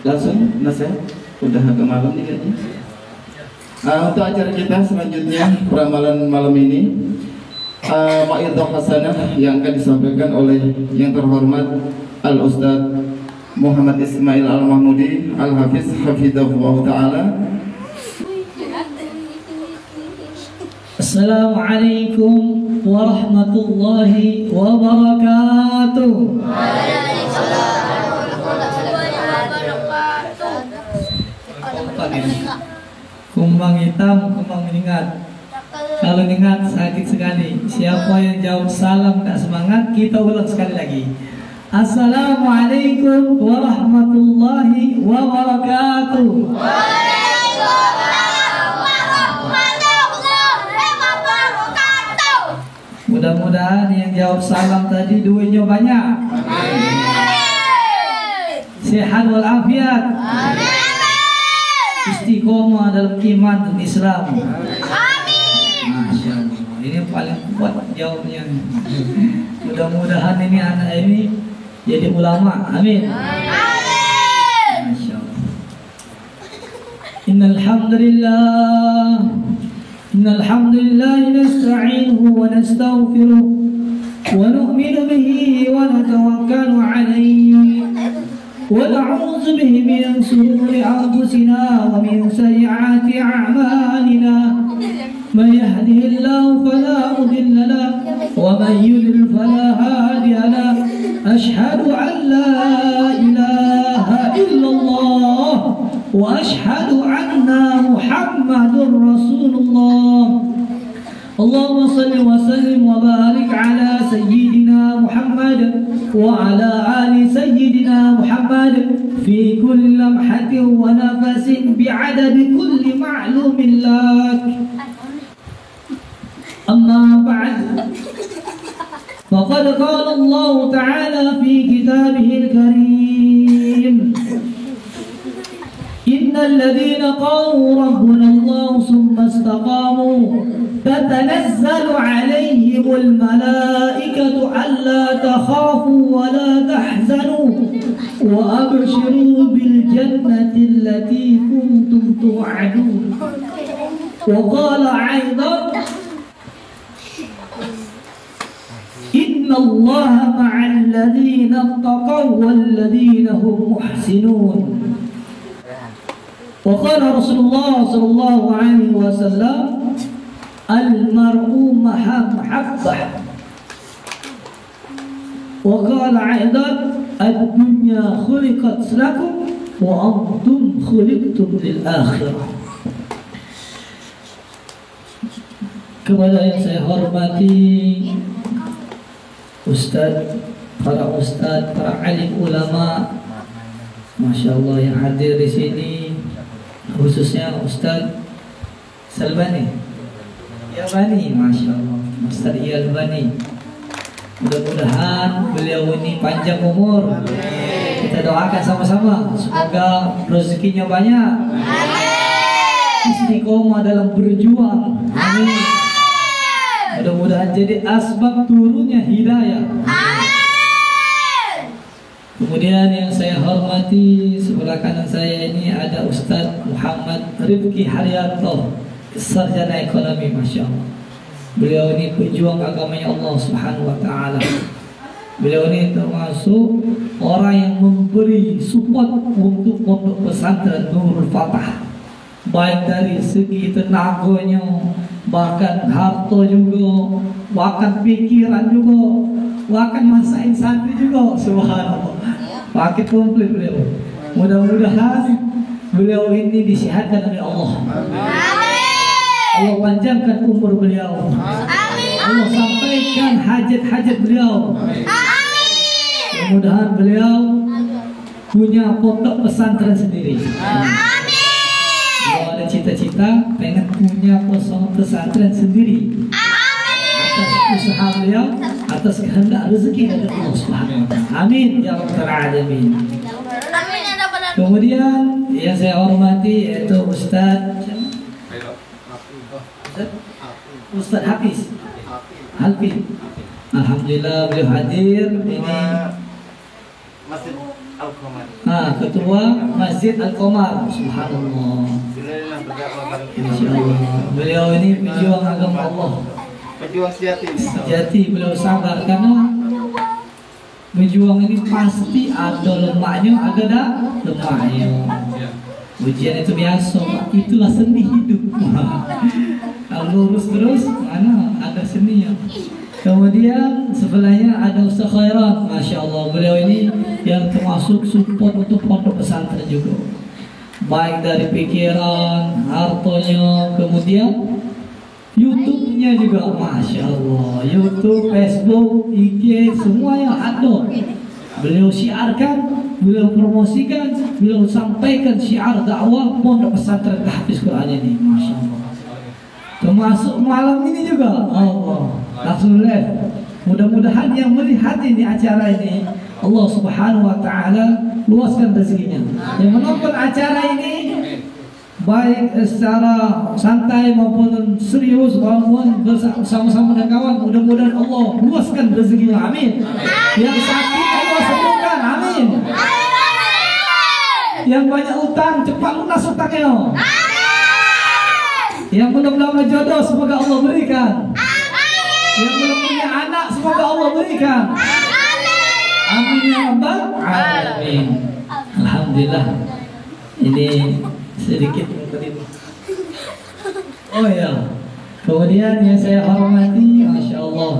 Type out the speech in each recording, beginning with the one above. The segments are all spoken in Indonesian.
Langsung nasihat, udah agak malam nih kayaknya. Untuk acara kita selanjutnya peramalan malam ini, Ma'idhah Hasanah yang akan disampaikan oleh yang terhormat Al-Ustadz Muhammad Ismail Al-Mahmudi Al-Hafiz Hafidhahullah Ta'ala. Assalamualaikum warahmatullahi wabarakatuh. Kumbang hitam, kumbang menyengat. Kalau ingat sakit sekali. Siapa yang jawab salam tak semangat, kita ulang sekali lagi. Assalamualaikum warahmatullahi wabarakatuh. Mudah-mudahan yang jawab salam tadi duitnya banyak. Sehat walafiat. Istiqomah dalam iman dan Islam. Masya Allah, ini paling kuat jawabnya. Mudah-mudahan ini anak ini jadi ulama. Amin. Masya Allah. Innal hamdalillah nasta'inuhu wa nastaghfiruh wa nu'minu bihi wa natawakkalu 'alayhi wa na'udzu bihi min shururi anfusina wa min sayyi'ati a'malina. Man yahdihillahu fala mudilla lahu wa man yudlil fala hadiya lahu. Ashhadu an la ilaha illallah wa ashhadu anna Muhammadur Rasulullah. Allahumma salli wa sallim wa barik ala sayyidina Muhammad wa ala ali sayyidina Muhammad fi kulli lamhatin wa nafasin bi'adadi kulli ma'lumin lak. Amma ba'd, faqad qala Allah ta'ala fi kitabihil karim, innal ladhina qalu rabbuna Allah thumma istaqamu tatanazzalu 'alayhimul malaikatu alla takhafu wa la tahzanu wa abshiru bil jannati allati kuntum tu'adun. Wa qala 'aidan, inna Allaha ma'al ladhina ittaqaw wal ladhina hum muhsinun. Wa qala Rasulullah sallallahu alaihi wasallam, al-mar'u ma'a mahabbah. Wa qala aidan, ad-dunya khuliqat lakum wa antum khuliqtum lil akhirah. Kepada yang saya hormati Ustaz, para ustaz, para alim ulama, Masya Allah yang hadir di sini, khususnya Ustaz Salbani, Yalbani, Masya Allah, Ustaz Yalbani. Mudah-mudahan beliau ini panjang umur. Kita doakan sama-sama, semoga rezekinya banyak, istiqomah dalam berjuang. Amin. Mudah-mudahan jadi asbab turunnya hidayah. Amin. Kemudian yang saya hormati, sebelah kanan saya ini ada Ustaz Muhammad Rifki Haryanto, sarjana ekonomi, Masya Allah. Beliau ini pejuang agamanya Allah Subhanahu wa Ta'ala. Beliau ini termasuk orang yang memberi support untuk pondok pesantren Nurul Fatah, baik dari segi tenaganya, bahkan harta juga, bahkan pikiran juga, bahkan masain santri juga. Subhanallah, paket komplit beliau. Mudah-mudahan beliau ini disehatkan oleh Allah. Allah panjangkan umur beliau. Allah sampaikan hajat-hajat beliau. Mudah-mudahan beliau punya pondok pesantren sendiri. Kalau ada cita-cita pengen punya pesantren sendiri, atas usaha beliau, atas kehendak rezeki dari Allah Subhanahu wa Ta'ala. Amin ya rabbal alamin. Kemudian yang saya hormati yaitu Ustaz Hafiz Alhamdulillah beliau hadir. Ini Masjid Ketua Masjid Al-Qomar. Subhanallah. Masya Allah. Beliau ini pejuang agama Allah. Pejuang sejati. Sejati, beliau sabar karena berjuang ini pasti ada lemahnya, ada lemahnya. Ujian itu biasa, itulah seni hidup. Kalau lurus terus, mana ada seninya. Kemudian sebelahnya ada Ustaz Khairat, Masya Allah. Beliau ini yang termasuk support untuk pondok pesantren juga. Baik dari pikiran, hartanya, kemudian YouTube-nya juga, Masya Allah. YouTube, Facebook, IG, semuanya ada. Beliau syiarkan, beliau promosikan, beliau sampaikan syiar dakwah pondok pesantren tahfiz Quran ini, Masya Allah. Termasuk malam ini juga, Allah langsung live. Mudah-mudahan yang melihat ini acara ini, Allah Subhanahu Wa Taala luaskan rezekinya. Yang menonton acara ini baik secara santai maupun serius maupun bersama-sama dengan kawan, mudah-mudahan Allah luaskan rezekinya, amin. Yang sakit Allah sembuhkan, amin. Yang banyak utang cepat lunas utangnya, yang belum dapat jodoh semoga Allah berikan, yang belum punya anak semoga Allah berikan, amin ya rabbal alamin. Alhamdulillah. Ini sedikit mukadimah. Oh ya, kemudian yang saya hormati, Masya Allah,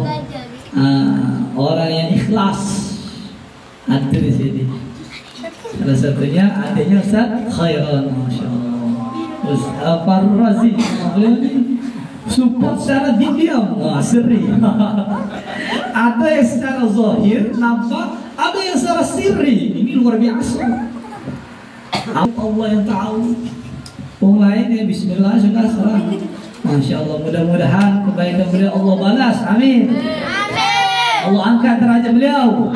orang yang ikhlas ada di sini. Salah satunya adanya Ustaz Khairat, Masya Allah. Ustaz Farrazi, beliau ini support secara diam, sirri. Ada yang secara zahir nampak, ada yang secara sirri. Ini luar biasa. Allah yang tahu. Pemainnya bismillah sudah serah. Masya Allah, mudah-mudahan kebaikan beliau Allah balas, amin. Allah angkat derajat beliau.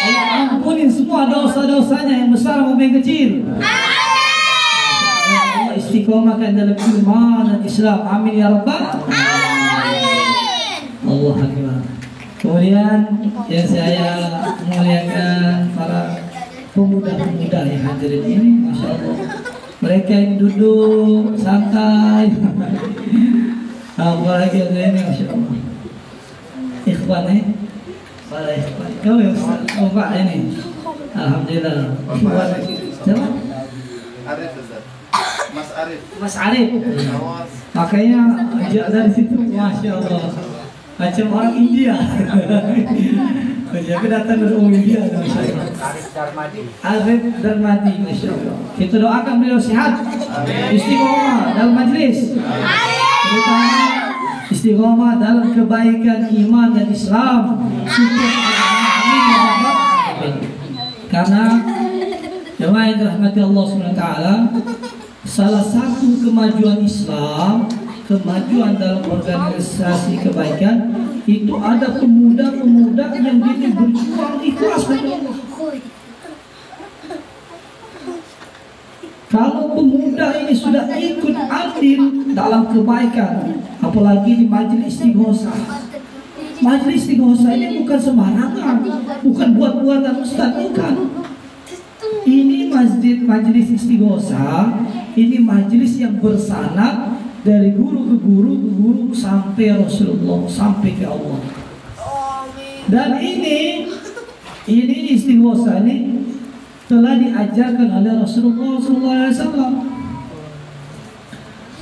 Allah ampunin semua dosa-dosanya yang besar maupun yang kecil. Allah istiqomahkan dalam iman dan Islam, amin ya rabbal alamin. Allah akbar. Kemudian yang saya muliakan para pemuda-pemuda yang hadir ini, Masya Allah. Mereka yang duduk santai, apalagi ini, Masya Allah. Ikhwan para ikhwan. Kau yang Pak ini, alhamdulillah. Siapa? Arif, Ustaz. Mas Arif. Mas Arif. Makanya ajak dari situ, Masya Allah. Macam orang India. Jadi datang dari orang India, Masya Allah. Arif Darmadi, Masya Allah. Kita doakan beliau sehat, istiqomah dalam majlis, terutama istiqomah dalam kebaikan iman dan Islam. Karena jemaah yang dirahmati Allah SWT, salah satu kemajuan Islam, kemajuan dalam organisasi kebaikan, itu ada pemuda-pemuda yang gini berjuang ikhlas kepada Allah. Kalau pemuda ini sudah ikut andil dalam kebaikan, apalagi di majelis istighosah. Majelis istighosah ini bukan sembarangan, bukan buat-buatan ustaz, bukan. Ini majelis istighosah, ini majelis yang bersanad dari guru ke guru sampai Rasulullah, sampai ke Allah. Dan ini istighosah ini telah diajarkan oleh Rasulullah SAW.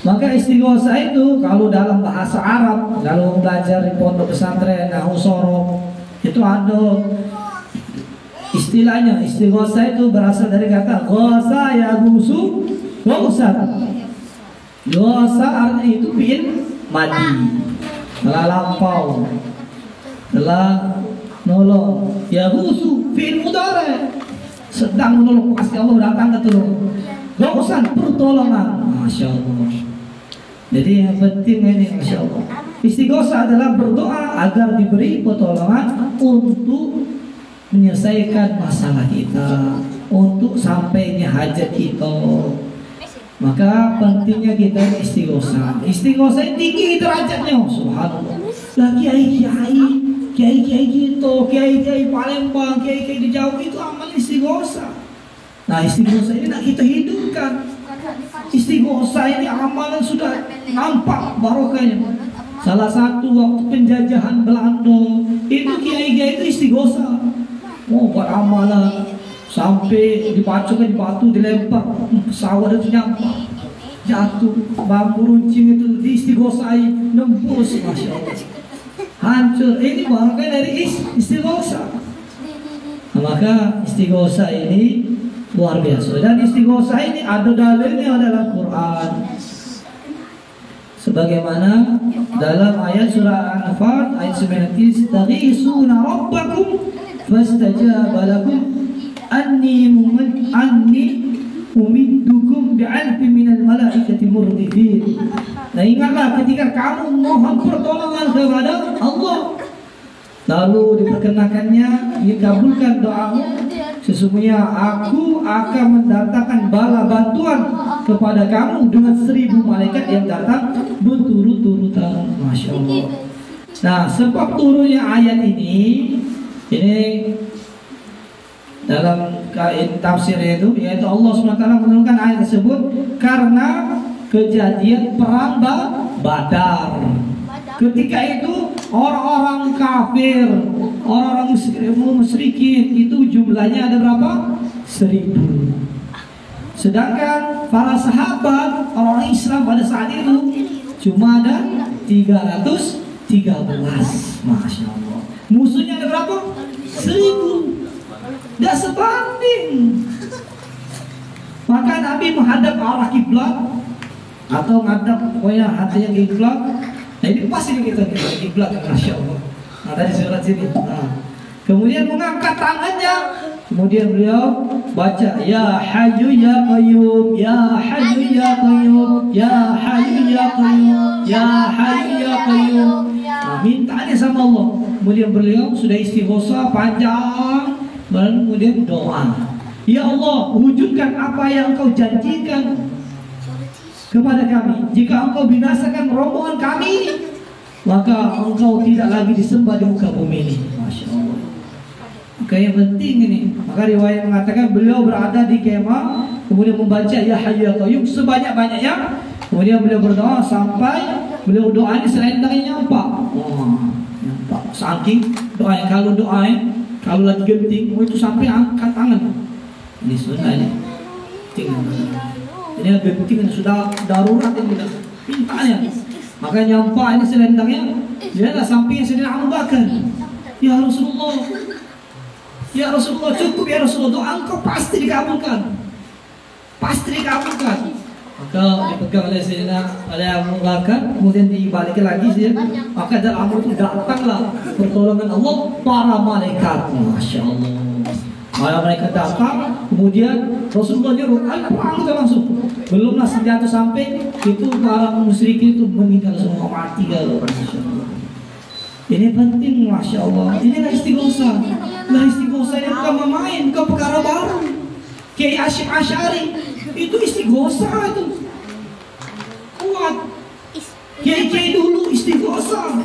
Maka istighosah itu kalau dalam bahasa Arab, kalau belajar di pondok pesantren Nahwu Shoroh, itu ada istilahnya. Istighosah itu berasal dari kata ghosa yagusu ghosa. Ghosa artinya itu fi'il madi, telah lampau, telah nolong. Yagusu fi'il mudhari, sedang menolong, pasti Allah datang ke tolong. Ghosan pertolongan, Masya Allah. Jadi yang penting ini, Masya Allah, istighosah adalah berdoa agar diberi pertolongan untuk menyelesaikan masalah kita, untuk sampainya hajat kita. Maka pentingnya kita istighosah. Istighosah tinggi derajatnya, subhanallah. Lagi kiai kiai-kiai gitu, kiai-kiai Palembang, kiai-kiai di Jawa itu amal istighosa. Nah, istighosa ini nak kita hidupkan. Istighosa ini amalan sudah nampak barokahnya. Salah satu waktu penjajahan Belanda itu kiai-kiai itu istighosa. Oh, buat amalan sampai dipacungkan batu dilempar pesawat itu nyampak jatuh, bambu runcing itu diistighosai nembus, masya Allah, hancur. Ini barangkali dari istighosa. Nah, maka istighosa ini luar biasa, dan istighosa ini ada dalilnya dalam Quran, sebagaimana dalam ayat surah An-Nafal ayat 19, "Taghisuna rabbakum fastajaba lakum anni umiddukum bi'alfi minal malaikati murdifin." Nah, ingatlah ketika kamu mohon pertolongan kepada Allah, lalu diperkenakannya, dikabulkan doamu, sesungguhnya aku akan mendatangkan bala bantuan kepada kamu dengan 1000 malaikat yang datang berturut-turutan. Masya Allah. Nah, sebab turunnya ayat ini dalam tafsir itu, yaitu Allah SWT menurunkan ayat tersebut karena kejadian perang Badar. Ketika itu orang-orang kafir, orang-orang musyrikin itu jumlahnya ada berapa? 1000. Sedangkan para sahabat, orang Islam pada saat itu cuma ada 313. Masya Allah. Musuhnya ada berapa? 1000. Tidak sebanding. Maka Nabi menghadap arah kiblat atau menghadap pokoknya hatinya ke kiblat. Nah, ini pasti kita kiblat, masya Allah. Nah, tadi surat sini. Nah, kemudian mengangkat tangannya, kemudian beliau baca ya Hayyu ya Qayyum, ya Hayyu ya Qayyum, ya Hayyu ya Qayyum, ya Hayyu ya Qayyum. Nah, mintanya sama Allah. Kemudian beliau sudah istighosa panjang, kemudian doa, ya Allah, wujudkan apa yang Engkau janjikan kepada kami. Jika Engkau binasakan rombongan kami, maka Engkau tidak lagi disembah di muka bumi ini. Masya Allah. Maka yang penting ini, maka riwayat mengatakan beliau berada di kemah, kemudian membaca ya Hayyu ya Qayyum sebanyak-banyaknya. Kemudian beliau berdoa sampai beliau doanya selendangnya nyampak. Nyampak. Saking doanya, kalau doanya, kalau lagi genting, itu sampai angkat tangan. Ini sunnah ini. Ini genting sudah darurat ini, pintanya. Maka nyampak ini selendangnya, dia tak sampai Sayyidina Abu Bakar. Ya Rasulullah, ya Rasulullah, cukup ya Rasulullah, doa engkau pasti dikabulkan, pasti dikabulkan. Maka dipegang oleh Sayyidina Abu Bakar, kemudian dibalikin lagi dia. Maka dalam amr itu datanglah pertolongan Allah, para malaikat. Masya Allah. Para malaikat datang, kemudian Rasulullah nyuruh, ayo perang kita langsung. Belumlah senjata sampai, itu para musyrikin itu meninggal semua, mati kalau. Masya Allah. Ini penting, Masya Allah. Inilah istighosa. Nah, istighosa ini bukan main, bukan perkara baru. Kiai Hashim Asy'ari itu istighosa itu kuat. Kiai-kiai dulu istighosa.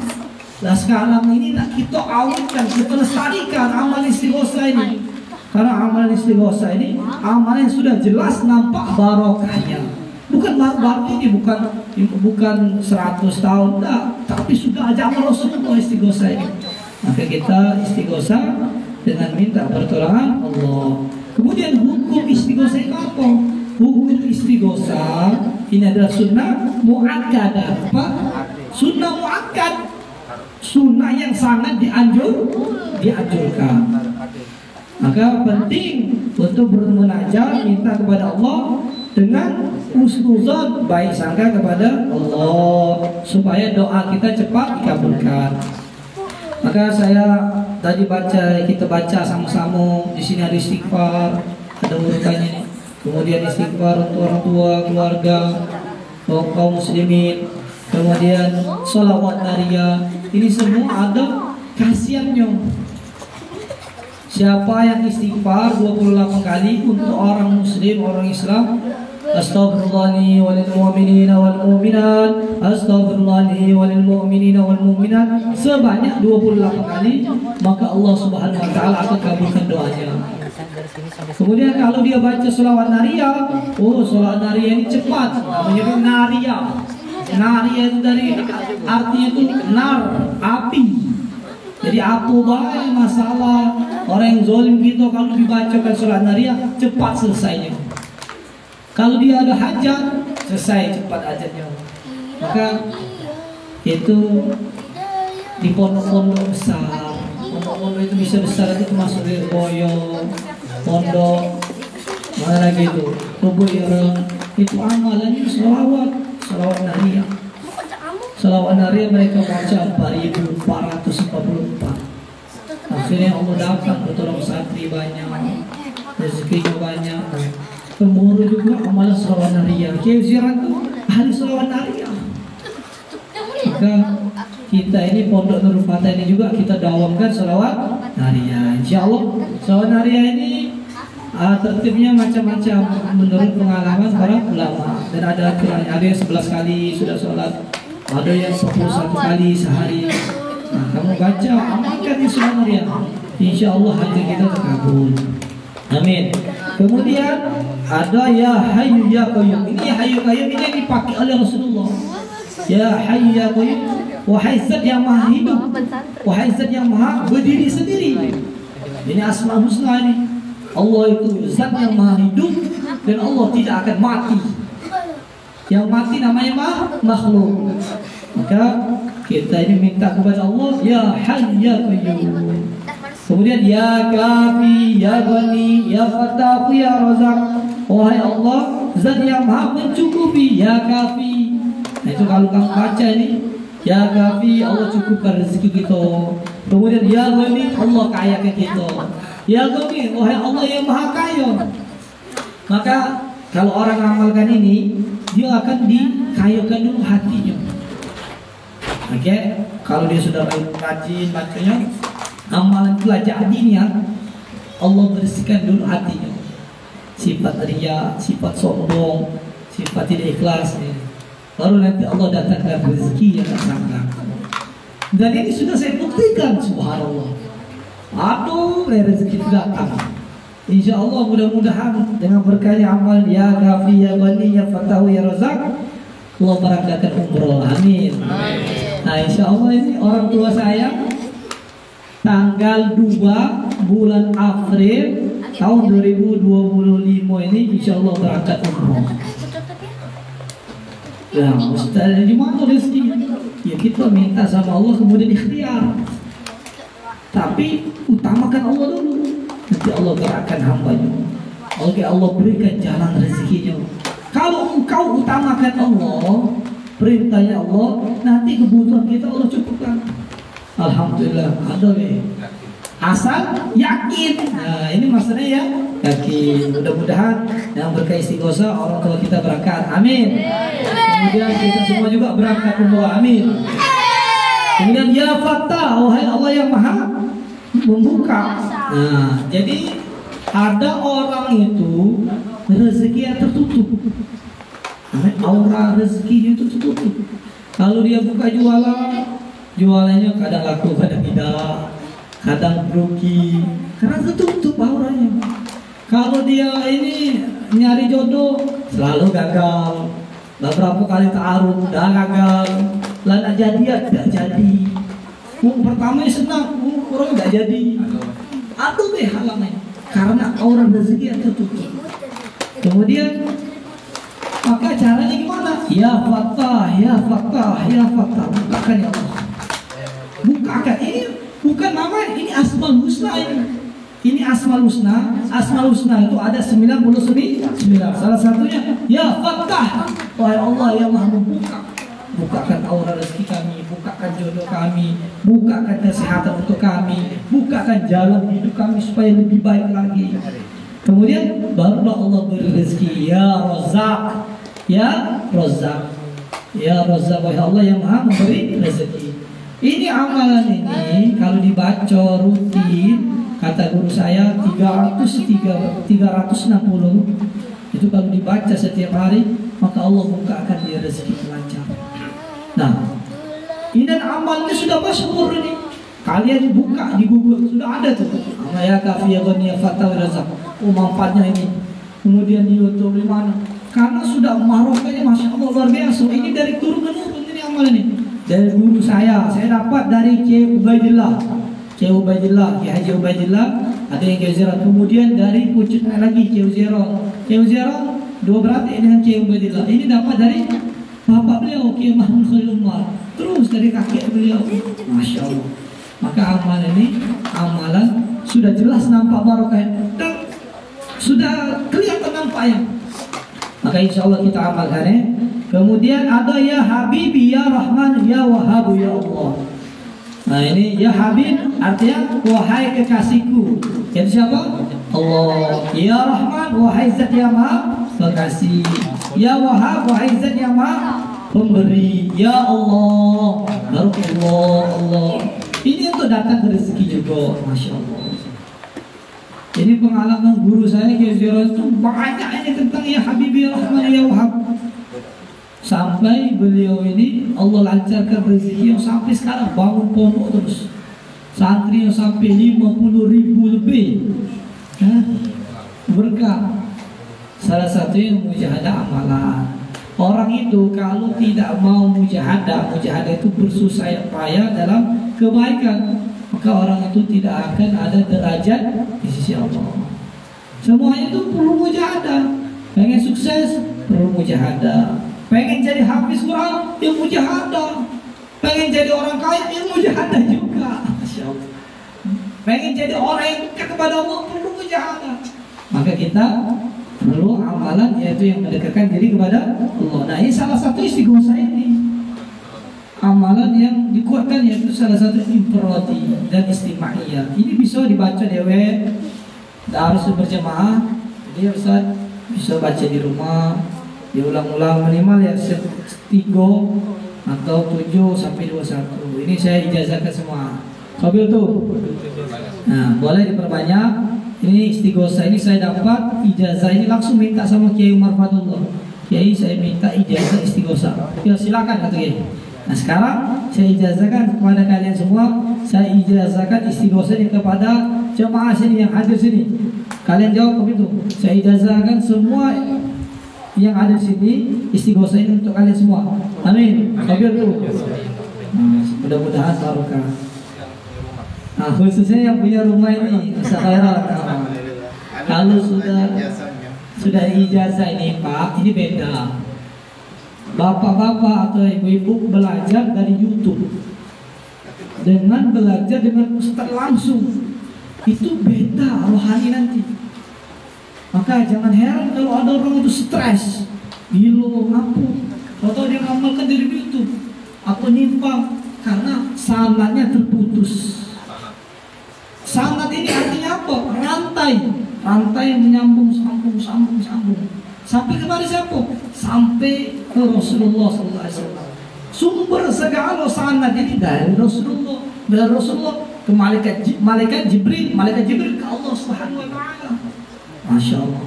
Nah, sekarang ini nak kita awetkan, kita lestarikan amal istighosa ini. Karena amal istighosa ini amal yang sudah jelas nampak barokahnya. Bukan baru-baru ini, bukan 100 tahun dah, tapi sudah zaman Rasulullah istighosa ini. Maka kita istighosa dengan minta pertolongan Allah. Kemudian hukum istighosa itu apa? Hukum istighosa ini adalah sunnah muakkadah. Apa? Sunnah muakkad. Sunnah yang sangat dianjurkan. Maka penting untuk bermunajat, minta kepada Allah dengan husnuzon, baik sangka kepada Allah, supaya doa kita cepat dikabulkan. Maka saya tadi kita baca sama-sama di sini ada istighfar, ada urutannya nih. Kemudian istighfar untuk orang tua, keluarga, kaum muslimin. Kemudian sholawat nariyah. Ini semua ada khasiatnya. Siapa yang istighfar 28 kali untuk orang muslim, orang Islam, Astaghfirullah li walil mu'minina wal mu'minat. Astaghfirullah li walil mu'minina wal mu'minat sebanyak 28 kali, maka Allah Subhanahu wa taala akan kabulkan doanya. Kemudian kalau dia baca sholawat nariyah, sholawat nariyah ini cepat, namanya nariyah. Nariyah itu dari artinya itu nar, api. Jadi apa baik masalah orang yang zalim gitu, kalau dibacakan sholawat nariyah cepat selesainya. Kalau dia ada hajat, selesai cepat hajatnya. Maka itu di pondok-pondok besar, pondok-pondok itu bisa besar, itu termasuk di Boyo, pondok mana lagi itu, Rubuireng, itu amalannya sholawat nariyah. Sholawat nariyah mereka baca 4.444. Akhirnya Allah datang bertolong santri banyak, rezekinya banyak. Pemburu juga amalan sholawat nariyah. Kiai Ziran itu ahli sholawat nariyah. Maka kita ini Pondok Nurul Fatah ini juga kita dawamkan sholawat nariyah. Insya Allah sholawat nariyah ini tertibnya macam-macam menurut pengalaman para ulama. Dan ada yang 11 kali sudah sholat, ada yang 21 kali sehari. Nah, kamu baca, amalkan di sholawat nariyah, insya Allah hati kita terkabul. Amin. Kemudian ada ya hayyu ya qayyum. Ini ya hayyu qayyum ini yang dipakai oleh Rasulullah. Ya hayyu ya qayyum, wahai zat yang maha hidup, wahai zat yang maha berdiri sendiri. Ini asmaul husna ini. Allah itu zat yang maha hidup dan Allah tidak akan mati. Yang mati namanya makhluk. Maka kita ini minta kepada Allah ya hayyu ya qayyum. Kemudian ya kafi, ya ghani, ya fatah, ya razak. Wahai Allah, zat yang maha mencukupi, ya kafi. Nah itu kalau kamu baca ini, ya kafi, Allah cukupkan rezeki kita. Kemudian ya ghani, Allah kayakan kita. Ya ghani, wahai Allah yang maha kaya. Maka kalau orang amalkan ini, dia akan dikayakan dulu hatinya. Oke, kalau dia sudah rajin bacanya, amalan itulah jadinya Allah bersihkan dulu hatinya. Sifat riya, sifat sombong, sifat tidak ikhlas ya. Baru nanti Allah datangkan rezeki yang datang. Dan ini sudah saya buktikan, subhanallah. Aduh, rezeki itu datang. Insya Allah mudah-mudahan dengan berkahnya amal ya kafi, ya ghani, ya fatahu, ya razak, Allah barakatkan umroh. Amin. Nah insya Allah ini orang tua saya tanggal 2 bulan April tahun 2025 ini insya Allah berangkat umroh. Nah, Ustaz, di mana rezekinya? Ya kita minta sama Allah kemudian ikhtiar. Tapi utamakan Allah dulu. Nanti Allah gerakkan hambanya. Oke, Allah berikan jalan rezekinya. Kalau engkau utamakan Allah, perintahnya Allah, nanti kebutuhan kita Allah cukupkan. Alhamdulillah, ada nih. Asal yakin. Nah, ini maksudnya ya, yakin. Mudah-mudahan yang berkah istighosah orang tua kita berangkat. Amin. Kemudian kita semua juga berangkat umroh. Amin. Kemudian ya Fattah, wahai Allah yang maha membuka. Nah, jadi ada orang itu rezekinya tertutup. Aura rezekinya itu tertutup. Kalau dia buka jualannya kadang laku, kadang tidak, kadang rugi karena tertutup auranya. Kalau dia ini nyari jodoh selalu gagal. Beberapa kali ta'aruf udah gagal. Lah tidak jadi ya tidak jadi. Pertama senang, orang tidak jadi. Aduh deh halangannya karena aura rezeki yang tertutup. Kemudian maka caranya gimana? Ya Fattah, ya Fattah, ya Fattah. Bukakan ya Allah. Bukakan, ini bukan nama, ini Asmaul Husna ini. Ini Asmaul Husna. Asmaul Husna itu ada 99. Salah satunya ya Fattah, wahai Allah yang maha membuka. Bukakan aura rezeki kami, bukakan jodoh kami, bukakan kesehatan untuk kami, bukakan jalan hidup kami supaya lebih baik lagi. Kemudian barulah Allah beri rezeki. Ya Razak, ya Razak, ya Razak, wahai Allah yang maha memberi rezeki. Ini amalan ini kalau dibaca rutin, kata guru saya 360 Itu kalau dibaca setiap hari, maka Allah bukakan dia rezeki lancar. Nah, ini amalnya sudah masyhur ini. Kalian buka di Google, sudah ada tuh. Amaya kafiyah ghaniyah fatawi razak. Oh, manfaatnya ini. Kemudian di YouTube di mana? Karena sudah marokanya masya Allah luar biasa. Ini dari turun menurun ini amal ini. Dari guru saya dapat dari Kiai Ubaidillah, Kiai Haji Ubaidillah, ada yang Kiai Zeron. Kemudian dari pucuknya lagi Kiai Zeron, dua berarti dengan Kiai Ubaidillah. Ini dapat dari bapak beliau Kiai Mahmud Khalil Umar. Terus dari kakek beliau, masya Allah. Maka amalan sudah jelas nampak barokah dan sudah kelihatan nampaknya. Maka insya Allah kita amalkan ya. Kemudian ada ya Habibi ya Rahman ya Wahhab ya Allah. Nah ini ya Habib artinya wahai kekasihku. Itu siapa? Allah. Ya Rahman wahai Zat yang Maha Pengasih. Ya Wahhab wahai Zat yang Maha Pemberi. Ya Allah. Allah. Ini untuk datang ke rezeki juga, masya Allah. Ini pengalaman guru saya Kiai Zeron itu banyak ini tentang ya Habibi Rahman ya Wahhab. Sampai beliau ini Allah lancarkan rezeki yang sampai sekarang bangun pondok terus. Santri yang sampai 50.000 lebih. Berkah. Salah satu yang mujahadah amalan. Orang itu kalau tidak mau mujahadah itu bersusah payah dalam kebaikan, maka orang itu tidak akan ada derajat di sisi Allah. Semuanya itu perlu mujahadah. Pengen sukses perlu mujahadah. Pengen jadi hafiz Quran ya mujahadah. Pengen jadi orang kaya ya mujahadah juga. Masya Allah. Pengen jadi orang yang dekat kepada Allah perlu mujahadah. Maka kita perlu amalan yaitu yang mendekatkan diri kepada Allah. Nah ini salah satu istighosah ini. Amalan yang dikuatkan yaitu salah satu infiradi dan istimaiyah. Ini bisa dibaca dewe, harus berjamaah. Jadi Ustaz bisa baca di rumah, diulang-ulang minimal ya 3 atau 7 sampai 21. Ini saya ijazahkan semua. Kabil tuh. Nah boleh diperbanyak. Ini istighosah ini saya dapat ijazah ini langsung minta sama Kiai Umar Fadullah. Kiai saya minta ijazah istighosah. Ya silakan kata Kiai. Nah sekarang saya ijazahkan kepada kalian semua. Saya ijazahkan istighosah ini kepada jemaah sini yang hadir sini. Kalian jawab begitu. Saya ijazahkan semua yang ada di sini istighosah ini untuk kalian semua. Amin. Kabir tuh. Mudah-mudahan barokah. Nah khususnya yang punya rumah ini khairat. Kalau sudah ijazah ini Pak, ini beda. Bapak-bapak atau ibu-ibu belajar dari YouTube dengan belajar dengan ustaz langsung itu beda rohani nanti. Maka jangan heran kalau ada orang itu stres, gilo, ngapu, atau dia ngamalkan dari YouTube atau nyimpang karena sanadnya terputus. Sanad ini artinya apa? Rantai yang menyambung, sambung. Sampai kepada siapa? Sampai ke Rasulullah SAW. Sumber segala sanad ini dari Rasulullah, ke malaikat Jibril ke Allah Subhanahu Wa Taala. Masya Allah.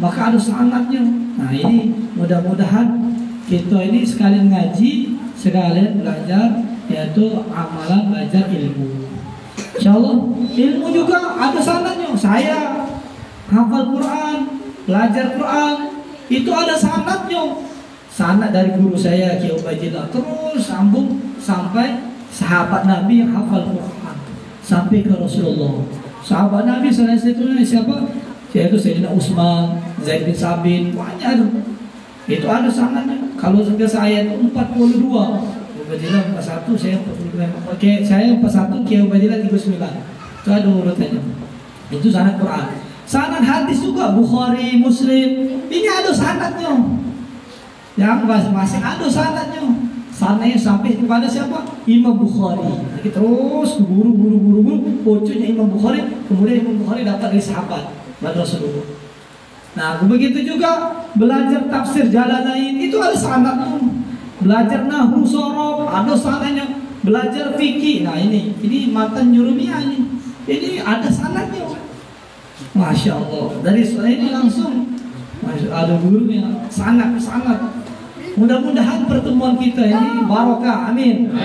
Maka ada sanadnya. Nah ini mudah-mudahan kita ini sekalian ngaji, sekalian belajar, yaitu amalan belajar ilmu. Insya Allah ilmu juga ada sanadnya. Saya hafal Quran, belajar Quran, itu ada sanadnya. Sanad dari guru saya Kiai Ubaidillah terus sambung sampai sahabat Nabi yang hafal Quran sampai ke Rasulullah. Sahabat Nabi selain itu siapa? Yaitu Sayyidina Utsman, Zaid bin Sabit, banyak. Itu ada sanadnya. Kalau sudah saya itu 42. Ubaidillah 41, saya 45. Oke, saya 41, Kiai Ubaidillah 39. Itu ada urutannya. Itu sanad Quran. Sanad hadis juga Bukhari, Muslim. Ini ada sanadnya. Yang masing-masing ada sanadnya. Sanadnya sampai kepada siapa? Imam Bukhari. Jadi terus guru, pucunya Imam Bukhari, kemudian Imam Bukhari dapat dari sahabat Rasulullah. Nah, begitu juga belajar tafsir Jalalain itu ada sanadnya. Belajar nahwu sorof ada sanadnya, belajar fikih. Nah ini matan Jurumiyah ini ada sanadnya. Masya Allah. Dari ini langsung Ada guru yang sangat. Mudah-mudahan pertemuan kita ini barokah, amin.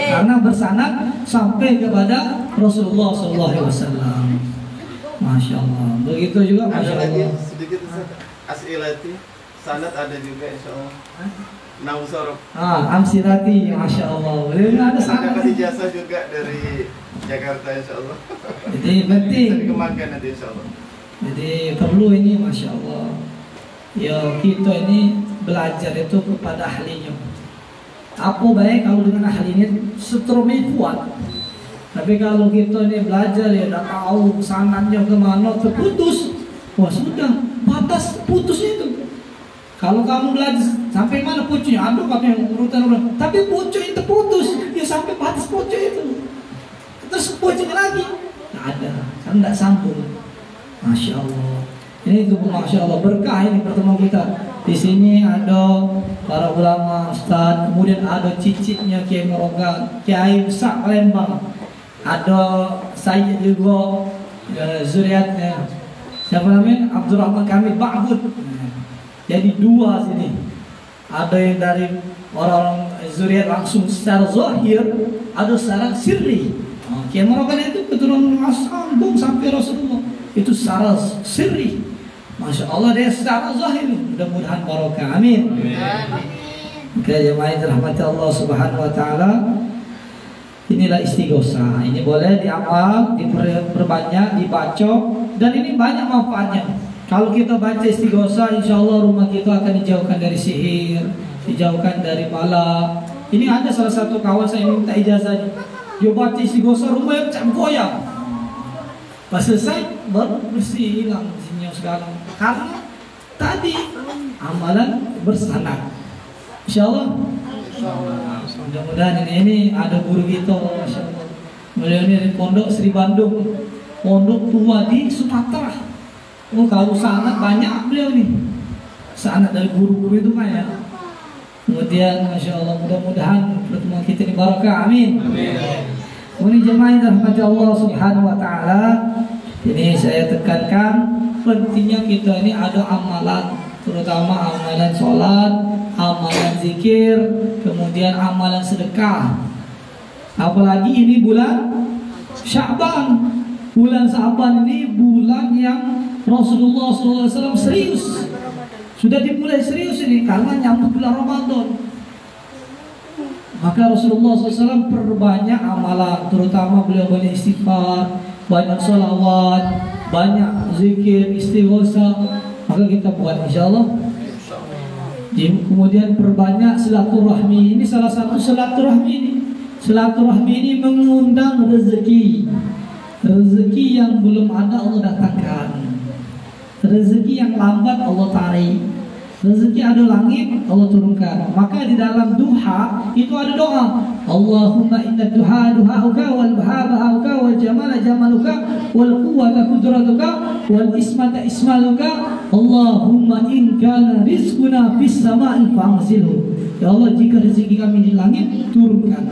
Karena bersanad sampai kepada Rasulullah SAW. Masya Allah. Begitu juga Masya Ada lagi Allah. sedikit as'ilati, sanad ada juga insya Allah. Nausorob. Amsirati, Masya Allah. Beliau ada sanad. Ada ijazah juga dari Jakarta insya Allah. Jadi penting. Bisa dikembangkan nanti insya Allah. Jadi perlu ini, Masya Allah. Ya kita ini belajar itu kepada ahlinya. Apa baik kalau dengan ahlinya setrumnya kuat. Tapi kalau kita ini belajar ya udah tahu sanadnya kemana terputus, wah sudah batas putusnya itu. Kalau kamu belajar sampai mana pucuknya, ada katanya urutan, tapi pucuk itu putus, ya sampai batas pucuk itu. Terus pucuknya lagi, nggak ada, kan nggak sambung. Masya Allah. Ini itu Masya Allah, berkah ini pertemuan kita. Di sini ada para ulama, ustaz, kemudian ada cicitnya Kiai Meroga, Kiai Besar Palembang, ada saya juga zuriatnya. Siapa namanya? Abdurrahman Kamil Ba'bud. Jadi dua sini. Ada yang dari orang zuriat langsung secara zahir, ada secara sirri. Kiai Meroga itu keturunan sambung sampai Rasulullah. Itu secara sirri. Masya Allah, dia secara zahir. Mudah-mudahan barokah, amin. Oke, jemaah yang dirahmati Allah Subhanahu wa taala. Inilah istighosah. Ini boleh diamal, diperbanyak, dibaca, dan ini banyak manfaatnya. Kalau kita baca istighosah, insya Allah rumah kita akan dijauhkan dari sihir, dijauhkan dari bala. Ini ada salah satu kawan saya minta ijazah. Dia baca istighosah, rumahnya macam goyang. Pas selesai, baru bersih, hilang jinnya sekarang. Karena tadi amalan bersanad. Insya Allah. Mudah-mudahan ini ada guru kita, Masya Allah. Beliau ini dari Pondok Sri Bandung, pondok tua di Sumatera. Oh, kalau sanad banyak beliau nih. Sanad dari guru-guru itu banyak. Kemudian Masya Allah, mudah-mudahan pertemuan kita ini barakah, amin. Kemudian jemaah yang dirahmati Allah Subhanahu wa taala, ini saya tekankan pentingnya kita ini ada amalan, terutama amalan sholat, amalan zikir, kemudian amalan sedekah. Apalagi ini bulan Sya'ban. Bulan Sya'ban ini bulan yang Rasulullah SAW serius. Sudah dimulai serius ini karena nyambut bulan Ramadan. Maka Rasulullah SAW perbanyak amalan, terutama beliau banyak istighfar, banyak sholawat, banyak zikir, istighosah. Maka kita buat insyaallah. Kemudian perbanyak silaturahmi. Ini salah satu silaturahmi ini. Silaturahmi ini mengundang rezeki. Rezeki yang belum ada Allah datangkan. Rezeki yang lambat Allah tarik. Rezeki ada langit Allah turunkan. Maka di dalam duha itu ada doa. Allahumma inna duha duhauka wal baha bahauka wal jamala jamaluka wal quwwata qudratuka wal ismata ismaluka. Allahumma in kana rizquna fis sama'i fa'zilhu. Ya Allah, jika rezeki kami di langit turunkan.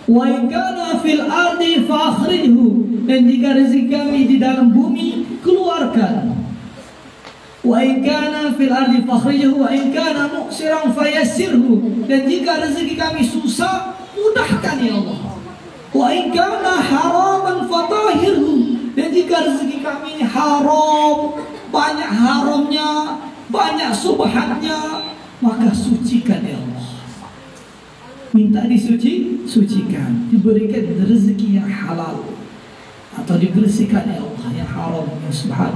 Wa in kana fil ardi fa'akhrijhu. Dan jika rezeki kami di dalam bumi keluarkan. Wa in kana fil ardi fakhrijuhu wa in kana mu'siran fayassirhu. Dan jika rezeki kami susah, mudahkan ya Allah. Wa in kana haraman fatahhirhu. Dan jika rezeki kami haram, banyak haramnya, banyak subhatnya, maka sucikan ya Allah. Minta sucikan, diberikan rezeki yang halal atau dibersihkan ya Allah yang haram, yang subhat.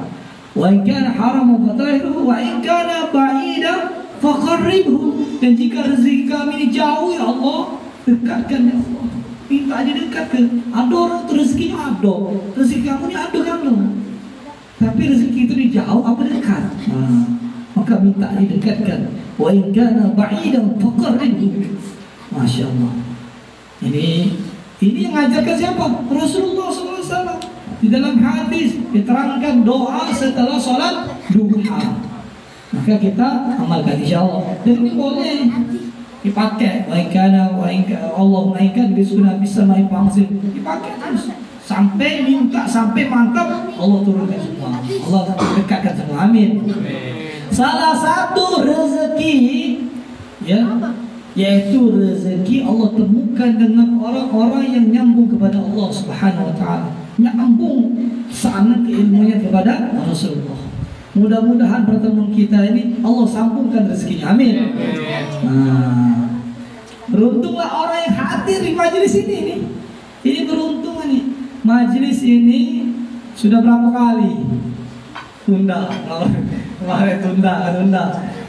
Wa in kana haraman fatahhirhu wa in kana ba'idan faqarribhu. Dan jika rezeki kami ini jauh ya Allah, dekatkan ya Allah. Minta didekatkan. Ada orang itu rezekinya ada, rezeki kamu ini ada kan lo. Tapi rezeki itu di jauh apa dekat? Maka minta didekatkan. Wa in kana ba'idan faqarribhu. Masya Allah. Ini yang mengajarkan siapa? Rasulullah SAW. Di dalam hadis diterangkan doa setelah sholat duha. Maka kita amalkan insyaallah. Dan ini boleh dipakai. Allahumma inkan bisuna bisama'i fa'zil. Dipakai terus sampai minta, sampai mantap Allah turunkan semua. Allah dekatkan semua. Amin. Salah satu rezeki ya, yaitu rezeki Allah temukan dengan orang-orang yang nyambung kepada Allah Subhanahu wa taala. Nyambung sana keilmuannya kepada Rasulullah. Mudah-mudahan pertemuan kita ini Allah sambungkan rezekinya. Amin. Nah, beruntunglah orang yang hadir di majelis ini nih. Ini beruntung nih. Majelis ini sudah berapa kali tunda? Kemarin tunda.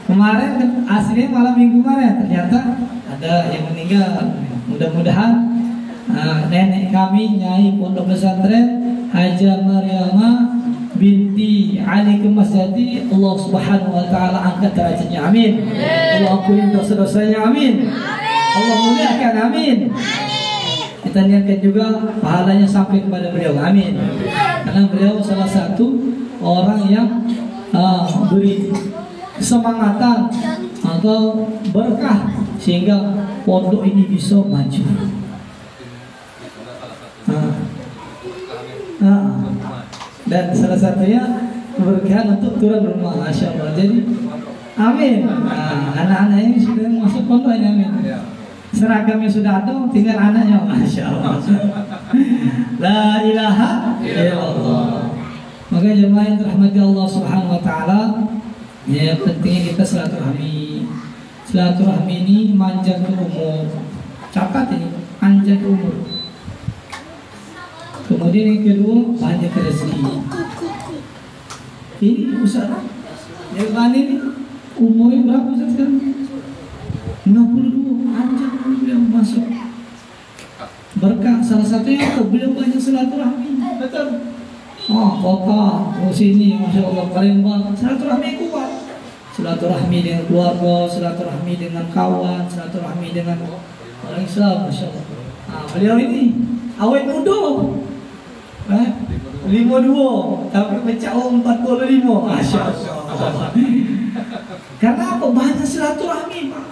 Kemarin aslinya malam minggu kemarin, ternyata ada yang meninggal. Mudah-mudahan nenek kami Nyai Pondok Pesantren Haja Maryama binti Ali Kemasjati, Allah Subhanahu wa taala angkat derajatnya. Amin. Allah ampuni dosa-dosanya. Amin. Allah muliakan. Amin. Kita niatkan juga pahalanya sampai kepada beliau. Amin. Karena beliau salah satu orang yang beri kesemangatan atau berkah sehingga pondok ini bisa maju. Dan salah satunya keberkahan untuk turun rumah, Masya Allah. Jadi amin. Anak-anak ini sudah masuk pondok ini. Amin. Seragamnya sudah ada, tinggal anaknya. Masya Allah. La ilaha illallah. Maka jemaah yang dirahmati Allah Subhanahu wa taala, ya pentingnya kita silaturahmi. Silaturahmi ini manjang ke umur. Catat ini, panjang ke umur. Kemudian yang kedua, panjang ke rezeki. Ini Ustaz, yang ini umurnya berapa Ustaz sekarang? 62, panjang beliau masuk. Berkah salah satunya beliau banyak silaturahmi. Betul. Kota, sini, Masya Allah, Palembang, silaturahmi kuat. Silaturahmi dengan keluarga, silaturahmi dengan kawan, silaturahmi dengan orang Islam, Masya Allah. Beliau ini awet muda, 52, tapi pecah 45, Masya Allah. Karena apa? Banyak silaturahmi, Pak.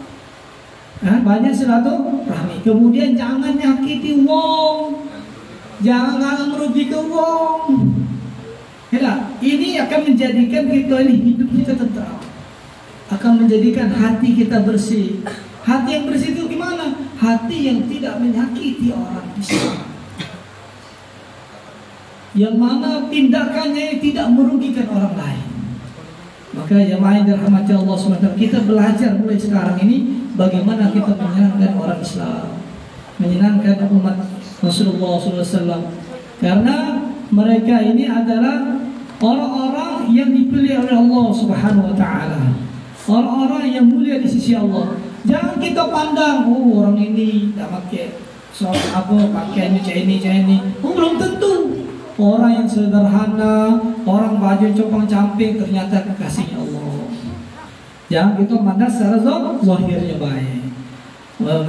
Banyak silaturahmi. Kemudian jangan nyakiti wong, jangan merugikan wong. Ya, ini akan menjadikan kita ini hidup kita tentram, akan menjadikan hati kita bersih. Hati yang bersih itu gimana? Hati yang tidak menyakiti orang Islam, yang mana tindakannya tidak merugikan orang lain. Maka jemaah yang dirahmati Allah SWT, kita belajar mulai sekarang ini bagaimana kita menyenangkan orang Islam, menyenangkan umat Rasulullah SAW. Karena mereka ini adalah orang-orang yang dipilih oleh Allah Subhanahu wa taala. Orang-orang yang mulia di sisi Allah. Jangan kita pandang, orang ini tidak pakai soal apa, pakaiannya ini. Belum tentu. Orang yang sederhana, orang baju compang-camping ternyata kekasihnya Allah. Jangan kita pandang secara zahirnya baik.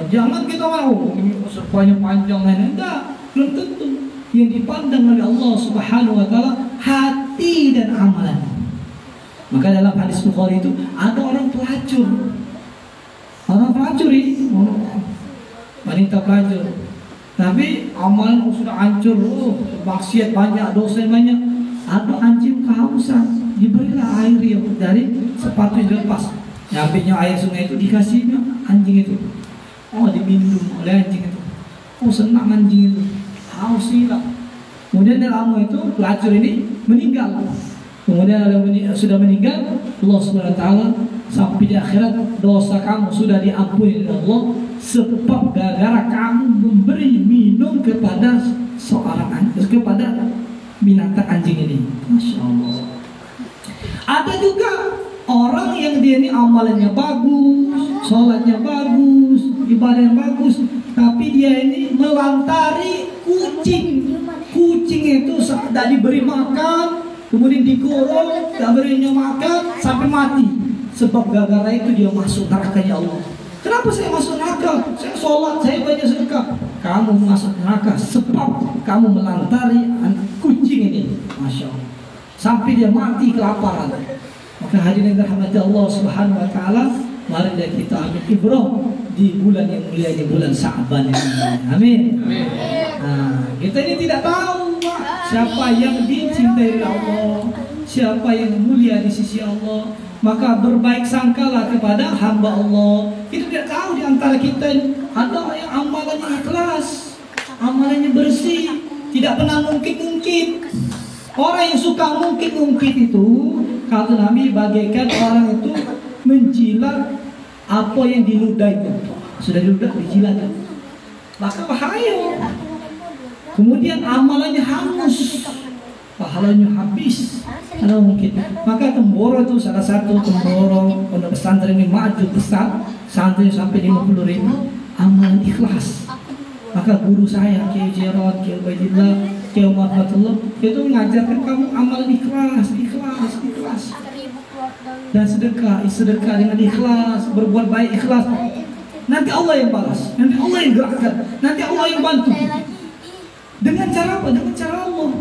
Jangan kita mau serpanya panjang enggak, belum tentu. Yang dipandang oleh Allah Subhanahu wa taala hati dan amalan. Maka dalam hadis Bukhari itu ada orang pelacur. Orang pelacur ini wanita pelacur. Tapi amalan sudah hancur, maksiat banyak, dosa banyak. Ada anjing kehausan, diberilah air yang dari sepatu yang dilepas. Nyampinya air sungai itu dikasihnya anjing itu. Diminum oleh anjing itu. Senang anjing itu. Haus hilang. Kemudian dalam itu pelacur ini meninggal. Kemudian sudah meninggal, Allah SWT sampai di akhirat dosa kamu sudah diampuni oleh Allah sebab gara-gara kamu memberi minum kepada seorang anjing, kepada binatang anjing ini. Masya Allah. Ada juga orang yang dia ini amalannya bagus, sholatnya bagus, ibadahnya bagus, tapi dia ini melantari kucing. Kucing itu tidak diberi makan, kemudian dikurung, tidak berinya makan sampai mati. Sebab gara-gara itu dia masuk nerakanya Allah. Kenapa saya masuk neraka? Saya sholat, saya banyak sedekah. Kamu masuk neraka sebab kamu melantari kucing ini. Masya Allah. Sampai dia mati kelaparan. Maka hadirin dirahmati Allah Subhanahu wa taala, mari kita ambil ibrah di bulan yang mulia, di bulan Sya'ban ini. Amin. Kita ini tidak tahu siapa yang dicintai oleh Allah, siapa yang mulia di sisi Allah. maka berbaik sangkalah kepada hamba Allah. Kita tidak tahu di antara kita ada yang amalannya ikhlas, amalannya bersih, tidak pernah mungkit-mungkit. Orang yang suka mungkit-mungkit itu, kata Nabi, bagaikan orang itu menjilat apa yang diludahi. Sudah diludah, dijilat, maka bahaya. Kemudian amalannya hangus, pahalanya habis. Kalau mungkin, maka Temboro itu salah satu Temboro pondok pesantren ini maju besar, santri sampai 50.000, amalan ikhlas. Maka guru saya Kiai Jarod, Kiai Ubaidillah, Kiai Muhammadullah itu mengajarkan kamu amalan ikhlas, ikhlas, ikhlas. Dan sedekah dengan ikhlas, berbuat baik ikhlas. Nanti Allah yang balas, nanti Allah yang gerakkan, nanti Allah yang bantu. Dengan cara apa? Dengan cara Allah.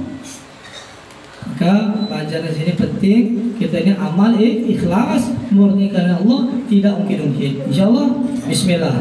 Maka pelajaran sini penting, kita ini amal ikhlas, murni karena Allah, tidak mungkin-mungkin. Insyaallah, bismillah.